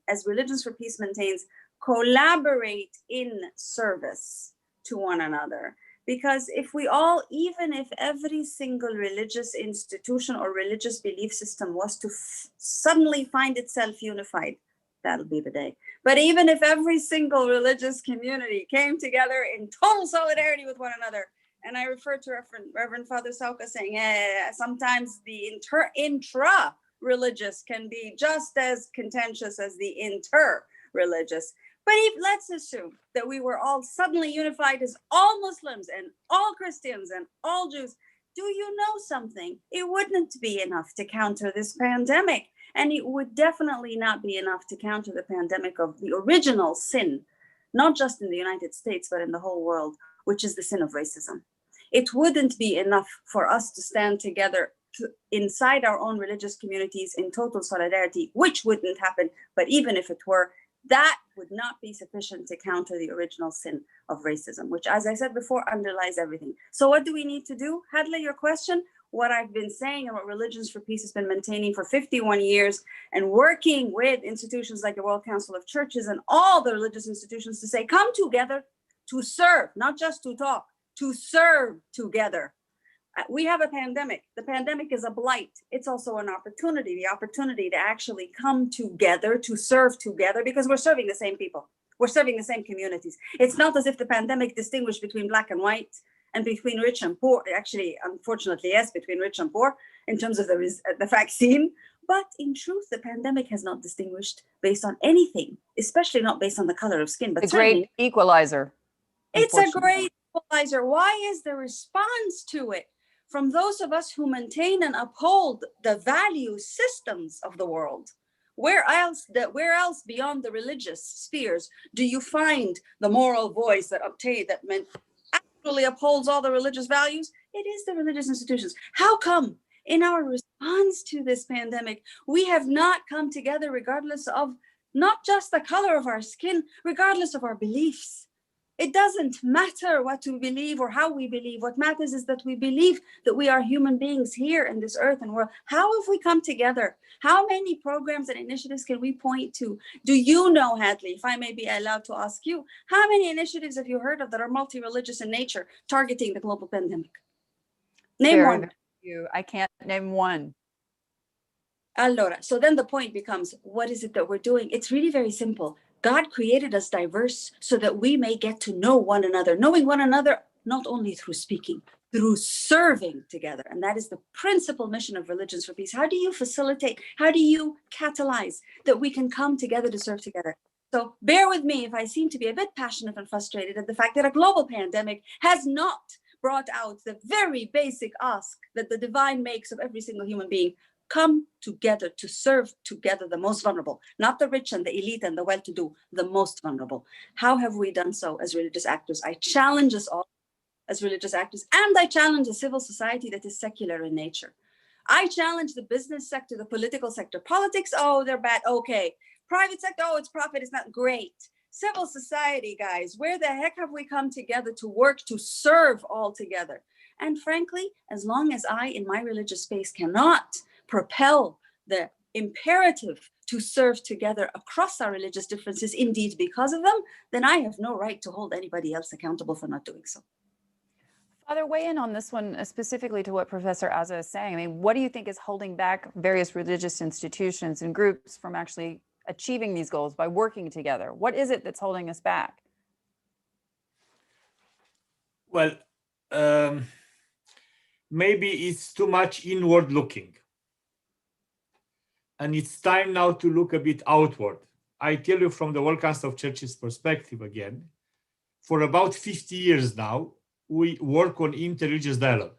Speaker 4: as Religions for Peace maintains, collaborate in service to one another. Because if we all, even if every single religious institution or religious belief system was to suddenly find itself unified, that'll be the day. But even if every single religious community came together in total solidarity with one another, and I refer to Reverend Father Sauka saying, sometimes the intra-religious can be just as contentious as the inter-religious. But let's assume that we were all suddenly unified as all Muslims and all Christians and all Jews. Do you know something? It wouldn't be enough to counter this pandemic. And it would definitely not be enough to counter the pandemic of the original sin, not just in the United States, but in the whole world, which is the sin of racism. It wouldn't be enough for us to stand together inside our own religious communities in total solidarity, which wouldn't happen. But even if it were, that would not be sufficient to counter the original sin of racism, which, as I said before, underlies everything. So what do we need to do? Hadley, your question, what I've been saying and what Religions for Peace has been maintaining for 51 years and working with institutions like the World Council of Churches and all the religious institutions to say, come together to serve, not just to talk, to serve together. We have a pandemic. The pandemic is a blight. It's also an opportunity, the opportunity to actually come together, to serve together, because we're serving the same people. We're serving the same communities. It's not as if the pandemic distinguished between black and white and between rich and poor. Actually, unfortunately, yes, between rich and poor in terms of the vaccine. But in truth, the pandemic has not distinguished based on anything, especially not based on the color of skin. But
Speaker 2: the great equalizer.
Speaker 4: It's a great equalizer. Why is the response to it from those of us who maintain and uphold the value systems of the world? Where else beyond the religious spheres do you find the moral voice that actually upholds all the religious values? It is the religious institutions. How come in our response to this pandemic, we have not come together regardless of not just the color of our skin, regardless of our beliefs? It doesn't matter what we believe or how we believe. What matters is that we believe that we are human beings here in this earth and world. How have we come together? How many programs and initiatives can we point to? Do you know, Hadley, if I may be allowed to ask you, how many initiatives have you heard of that are multi-religious in nature targeting the global pandemic? Name one.
Speaker 2: I can't name one.
Speaker 4: Allora, so then the point becomes, what is it that we're doing? It's really very simple. God created us diverse so that we may get to know one another, knowing one another not only through speaking, through serving together. And that is the principal mission of Religions for Peace. How do you facilitate? How do you catalyze that we can come together to serve together? So bear with me if I seem to be a bit passionate and frustrated at the fact that a global pandemic has not brought out the very basic ask that the divine makes of every single human being. Come together to serve together the most vulnerable, not the rich and the elite and the well-to-do, the most vulnerable. How have we done so as religious actors? I challenge us all as religious actors, and I challenge a civil society that is secular in nature. I challenge the business sector, the political sector. Politics, oh, they're bad, okay. Private sector, oh, it's profit, it's not great. Civil society, guys, where the heck have we come together to work to serve all together? And frankly, as long as I, in my religious space, cannot propel the imperative to serve together across our religious differences, indeed because of them, then I have no right to hold anybody else accountable for not doing so.
Speaker 2: Father, weigh in on this one specifically to what Professor Azza is saying. I mean, what do you think is holding back various religious institutions and groups from actually achieving these goals by working together? What is it that's holding us back?
Speaker 1: Well, maybe it's too much inward looking. And it's time now to look a bit outward. I tell you from the World Council of Churches perspective again, for about 50 years now, we work on interreligious dialogue.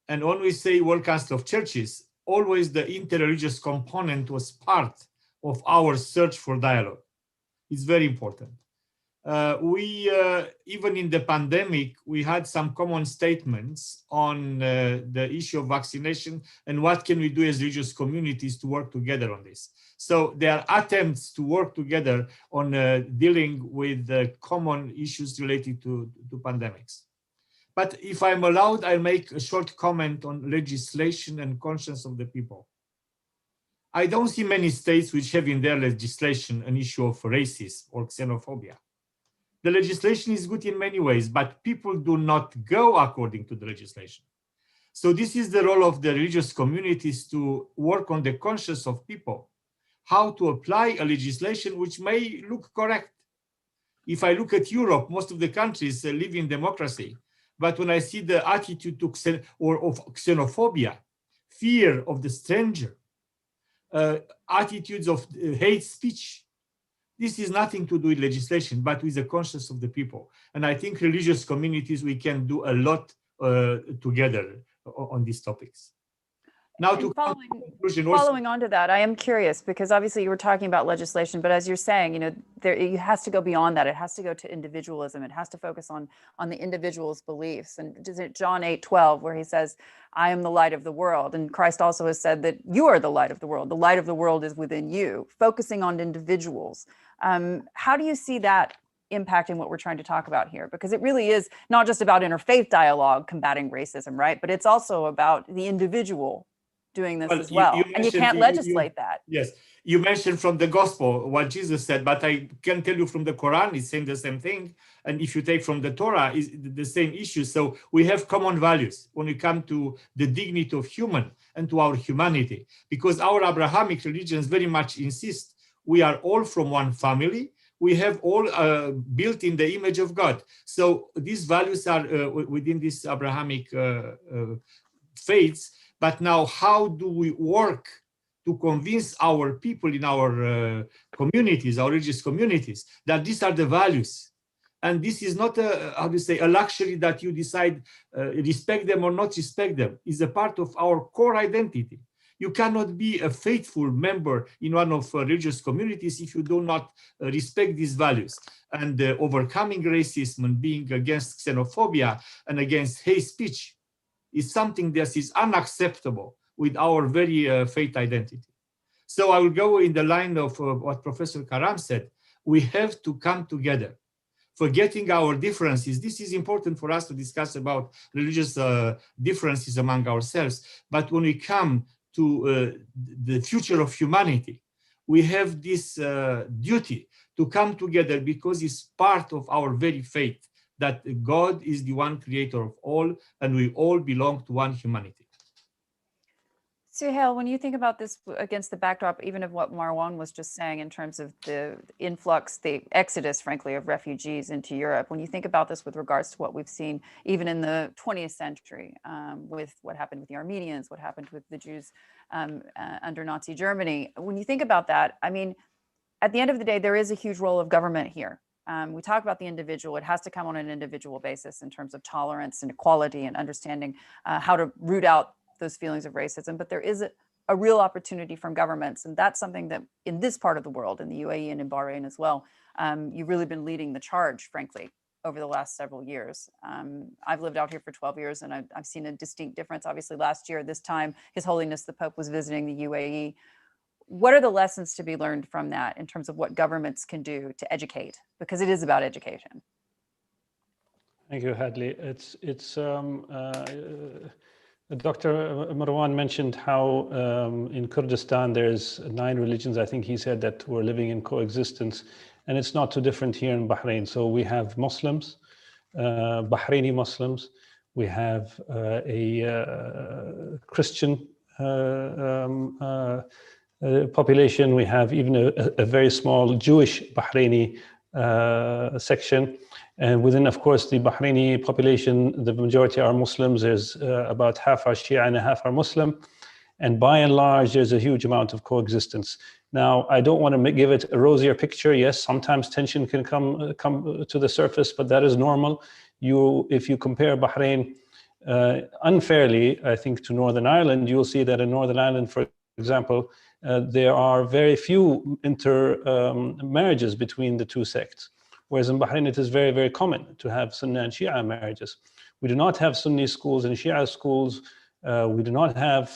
Speaker 1: And when we say World Council of Churches, always the interreligious component was part of our search for dialogue. It's very important. Even in the pandemic, we had some common statements on the issue of vaccination and what can we do as religious communities to work together on this. So there are attempts to work together on dealing with common issues related to pandemics. But if I'm allowed, I'll make a short comment on legislation and conscience of the people. I don't see many states which have in their legislation an issue of racism or xenophobia. The legislation is good in many ways, but people do not go according to the legislation. So this is the role of the religious communities to work on the conscience of people, how to apply a legislation which may look correct. If I look at Europe, most of the countries live in democracy, but when I see the attitude to of xenophobia, fear of the stranger, attitudes of hate speech, this is nothing to do with legislation, but with the conscience of the people. And I think religious communities, we can do a lot together on these topics. Now, to
Speaker 2: following on to that, I am curious, because obviously you were talking about legislation, but as you're saying, you know, it has to go beyond that. It has to go to individualism. It has to focus on the individual's beliefs. And is it John 8:12, where he says, I am the light of the world. And Christ also has said that you are the light of the world. The light of the world is within you, focusing on individuals. How do you see that impacting what we're trying to talk about here? Because it really is not just about interfaith dialogue combating racism, right? But it's also about the individual doing this as well. And you can't legislate that.
Speaker 1: Yes, you mentioned from the gospel what Jesus said, but I can tell you from the Quran, it's saying the same thing. And if you take from the Torah, is the same issue. So we have common values when we come to the dignity of human and to our humanity, because our Abrahamic religions very much insist we are all from one family. We have all built in the image of God. So these values are within this Abrahamic faiths. But now, how do we work to convince our people in our communities, our religious communities, that these are the values? And this is not a, how do you say, a luxury that you decide respect them or not respect them. It's a part of our core identity. You cannot be a faithful member in one of religious communities if you do not respect these values. And overcoming racism and being against xenophobia and against hate speech is something that is unacceptable with our very faith identity. So I will go in the line of what Professor Karam said. We have to come together, forgetting our differences. This is important for us to discuss about religious differences among ourselves. But when we come to the future of humanity, we have this duty to come together because it's part of our very faith, that God is the one creator of all, and we all belong to one humanity.
Speaker 2: Suhail, when you think about this against the backdrop, even of what Marwan was just saying in terms of the influx, the exodus, frankly, of refugees into Europe, when you think about this with regards to what we've seen even in the 20th century, with what happened with the Armenians, what happened with the Jews under Nazi Germany, when you think about that, I mean, at the end of the day, there is a huge role of government here. We talk about the individual. It has to come on an individual basis in terms of tolerance and equality and understanding how to root out those feelings of racism. But there is a real opportunity from governments. And that's something that in this part of the world, in the UAE and in Bahrain as well, you've really been leading the charge, frankly, over the last several years. I've lived out here for 12 years and I've seen a distinct difference. Obviously last year, this time, His Holiness the Pope was visiting the UAE. What are the lessons to be learned from that in terms of what governments can do to educate? Because it is about education.
Speaker 5: Thank you, Hadley. Dr. Marwan mentioned how in Kurdistan there's 9 religions, I think he said, that were living in coexistence, and it's not too different here in Bahrain. So we have Muslims, Bahraini Muslims, we have a Christian population, we have even a very small Jewish Bahraini section. And within, of course, the Bahraini population, the majority are Muslims. There's about half are Shia and half are Muslim. And by and large, there's a huge amount of coexistence. Now, I don't want to give it a rosier picture. Yes, sometimes tension can come to the surface, but that is normal. If you compare Bahrain unfairly, I think, to Northern Ireland, you'll see that in Northern Ireland, for example, there are very few marriages between the two sects. Whereas in Bahrain, it is very, very common to have Sunni and Shia marriages. We do not have Sunni schools and Shia schools. We do not have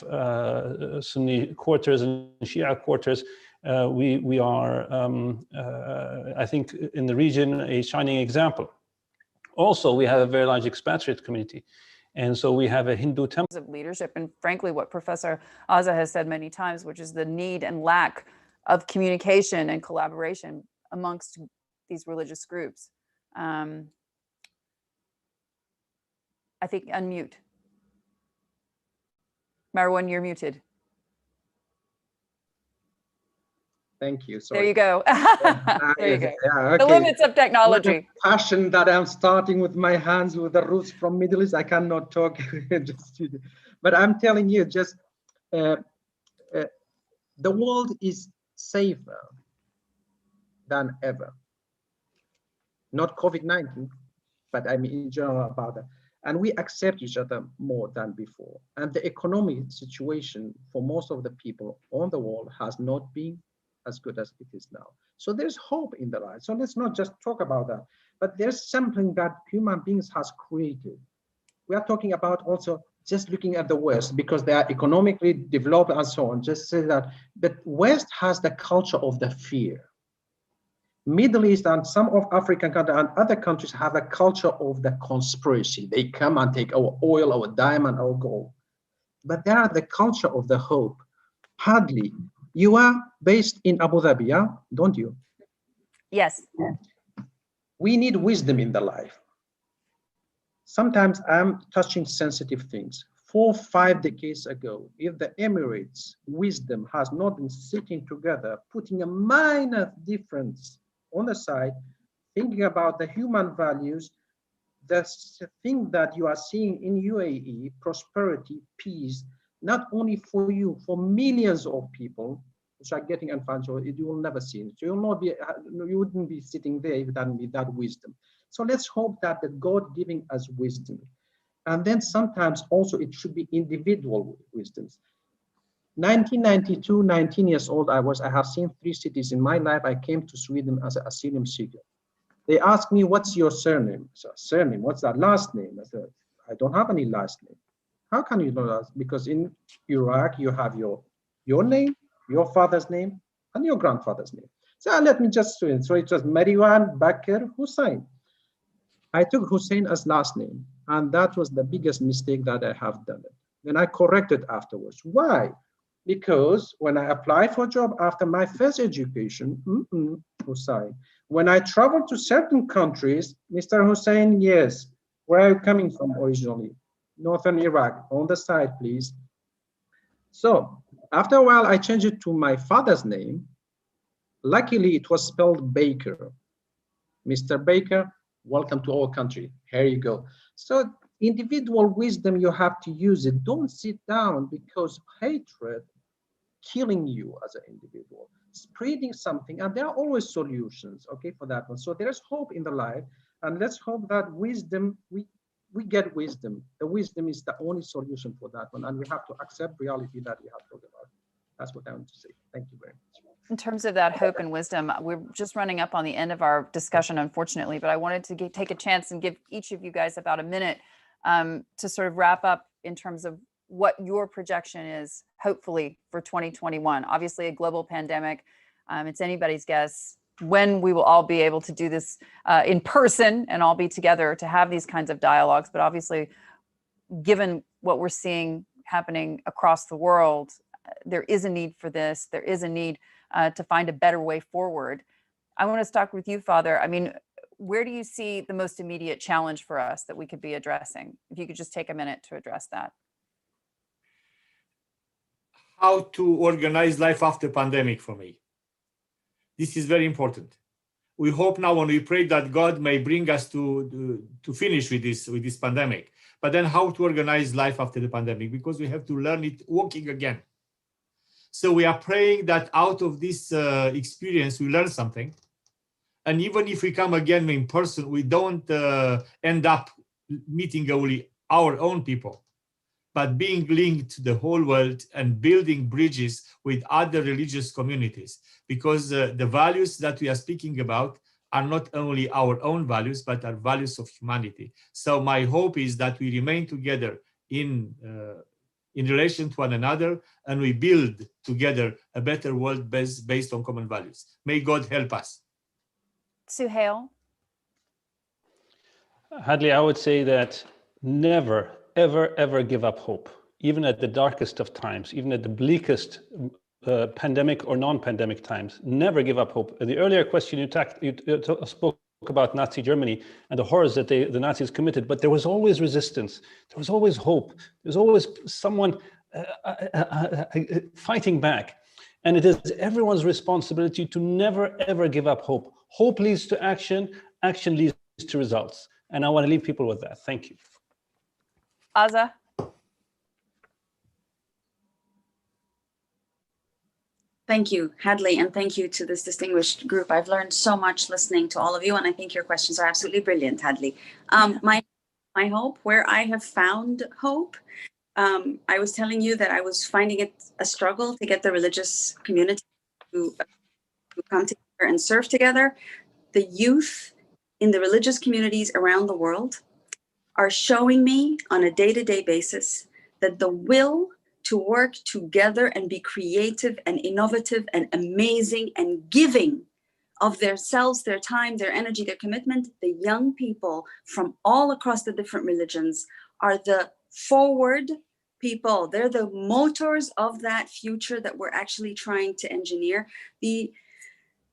Speaker 5: Sunni quarters and Shia quarters. we are, I think, in the region, a shining example. Also, we have a very large expatriate community. And so we have a Hindu temple.
Speaker 2: Of leadership, and frankly, what Professor Azza has said many times, which is the need and lack of communication and collaboration amongst these religious groups. I think unmute. Marwan, you're muted.
Speaker 6: Thank you. Sorry.
Speaker 2: There you go. There you go.
Speaker 6: Yeah, okay.
Speaker 2: The limits of technology.
Speaker 6: The passion that I'm starting with my hands, with the roots from Middle East, I cannot talk. But I'm telling you, just the world is safer than ever. Not COVID-19, but I mean in general about that. And we accept each other more than before. And the economic situation for most of the people on the world has not been as good as it is now. So there's hope in the life. So let's not just talk about that, but there's something that human beings has created. We are talking about also just looking at the West because they are economically developed and so on, just say that, but West has the culture of the fear. Middle East and some of African countries and other countries have a culture of the conspiracy. They come and take our oil, our diamond, our gold. But they are the culture of the hope. Hardly. You are based in Abu Dhabi, yeah? Don't you?
Speaker 2: Yes.
Speaker 6: We need wisdom in the life. Sometimes I'm touching sensitive things. 4 or 5 decades ago, if the Emirates wisdom has not been sitting together, putting a minor difference on the side, thinking about the human values, the thing that you are seeing in UAE, prosperity, peace, not only for you, for millions of people which are getting unfunded, you will never see it. You will not be, you wouldn't be sitting there if that be that wisdom. So let's hope that the God giving us wisdom. And then sometimes also it should be individual wisdoms. 1992, 19 years old I was, I have seen 3 cities in my life. I came to Sweden as an asylum seeker. They asked me, what's your surname? So, surname, what's that last name? I said, I don't have any last name. How can you know that? Because in Iraq, you have your name, your father's name, and your grandfather's name. So let me just say it. So it was Marwan Bakr Hussein. I took Hussein as last name, and that was the biggest mistake that I have done. Then I corrected afterwards. Why? Because when I applied for a job after my first education, Hussein. When I traveled to certain countries, Mr. Hussein, yes, where are you coming from originally? Northern Iraq, on the side, please. So after a while, I changed it to my father's name. Luckily, it was spelled Baker. Mr. Baker, welcome to our country. Here you go. So individual wisdom, you have to use it. Don't sit down because hatred killing you as an individual, spreading something, and there are always solutions, okay, for that one. So there's hope in the life, and let's hope that wisdom, we get wisdom. The wisdom is the only solution for that one, and we have to accept reality that we have talked about. That's what I want to say. Thank you very much.
Speaker 2: In terms of that hope and wisdom, we're just running up on the end of our discussion, unfortunately, but I wanted to take a chance and give each of you guys about a minute to sort of wrap up in terms of what your projection is, hopefully, for 2021. Obviously, a global pandemic. It's anybody's guess when we will all be able to do this in person and all be together to have these kinds of dialogues. But obviously, given what we're seeing happening across the world, there is a need for this. There is a need to find a better way forward. I want to start with you, Father. I mean, where do you see the most immediate challenge for us that we could be addressing? If you could just take a minute to address that.
Speaker 1: How to organize life after pandemic for me. This is very important. We hope now when we pray that God may bring us to finish with this pandemic, but then how to organize life after the pandemic, because we have to learn it walking again. So we are praying that out of this experience, we learn something. And even if we come again in person, we don't end up meeting only our own people, but being linked to the whole world and building bridges with other religious communities, because the values that we are speaking about are not only our own values, but are values of humanity. So my hope is that we remain together in in relation to one another, and we build together a better world based on common values. May God help us.
Speaker 2: Suhail?
Speaker 5: Hadley, I would say that never, ever, ever give up hope, even at the darkest of times, even at the bleakest pandemic or non-pandemic times. Never give up hope. The earlier question you spoke about Nazi Germany and the horrors that the Nazis committed, but there was always resistance. There was always hope. There was always someone fighting back. And it is everyone's responsibility to never, ever give up hope. Hope leads to action. Action leads to results. And I want to leave people with that. Thank you.
Speaker 2: Aza?
Speaker 4: Thank you, Hadley, and thank you to this distinguished group. I've learned so much listening to all of you, and I think your questions are absolutely brilliant, Hadley. My hope, where I have found hope, I was telling you that I was finding it a struggle to get the religious community to come together and serve together. The youth in the religious communities around the world are showing me on a day-to-day basis that the will to work together and be creative and innovative and amazing and giving of themselves, their time, their energy, their commitment, the young people from all across the different religions are the forward people. They're the motors of that future that we're actually trying to engineer. The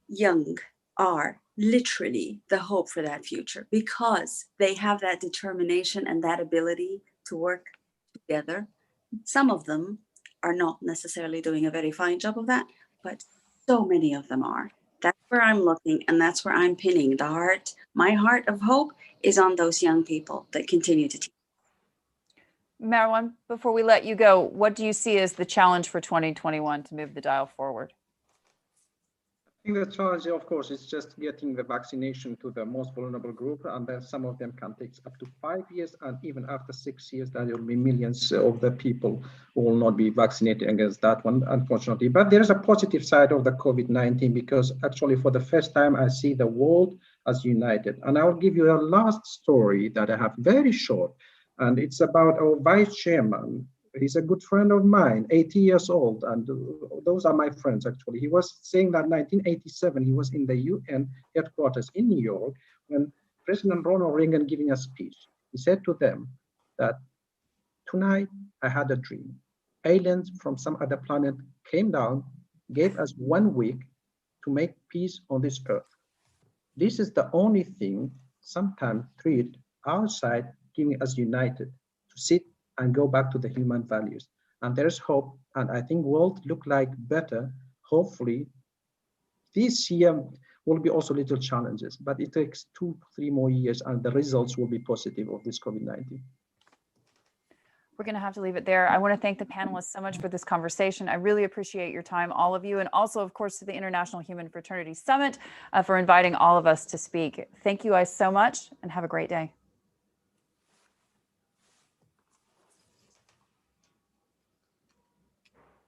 Speaker 4: young are literally the hope for that future because they have that determination and that ability to work together. Some of them are not necessarily doing a very fine job of that, but so many of them are. That's where I'm looking, and that's where I'm pinning the heart. My heart of hope is on those young people that continue to teach.
Speaker 2: Marwan, before we let you go, what do you see as the challenge for 2021 to move the dial forward?
Speaker 6: I think the challenge, of course, is just getting the vaccination to the most vulnerable group, and then some of them can take up to 5 years, and even after 6 years, there will be millions of the people who will not be vaccinated against that one, unfortunately. But there is a positive side of the COVID-19 because actually, for the first time, I see the world as united. And I'll give you a last story that I have, very short, and it's about our vice chairman. He's a good friend of mine, 80 years old, and those are my friends, actually. He was saying that 1987, he was in the UN headquarters in New York when President Ronald Reagan giving a speech. He said to them that, "Tonight, I had a dream. Aliens from some other planet came down, gave us 1 week to make peace on this earth. This is the only thing sometimes treat outside keeping us united, to sit and go back to the human values." And there's hope, and I think world look like better. Hopefully, this year will be also little challenges, but it takes 2-3 more years, and the results will be positive of this COVID-19.
Speaker 2: We're going to have to leave it there. I want to thank the panelists so much for this conversation. I really appreciate your time, all of you, and also, of course, to the International Human Fraternity Summit for inviting all of us to speak. Thank you guys so much, and have a great day.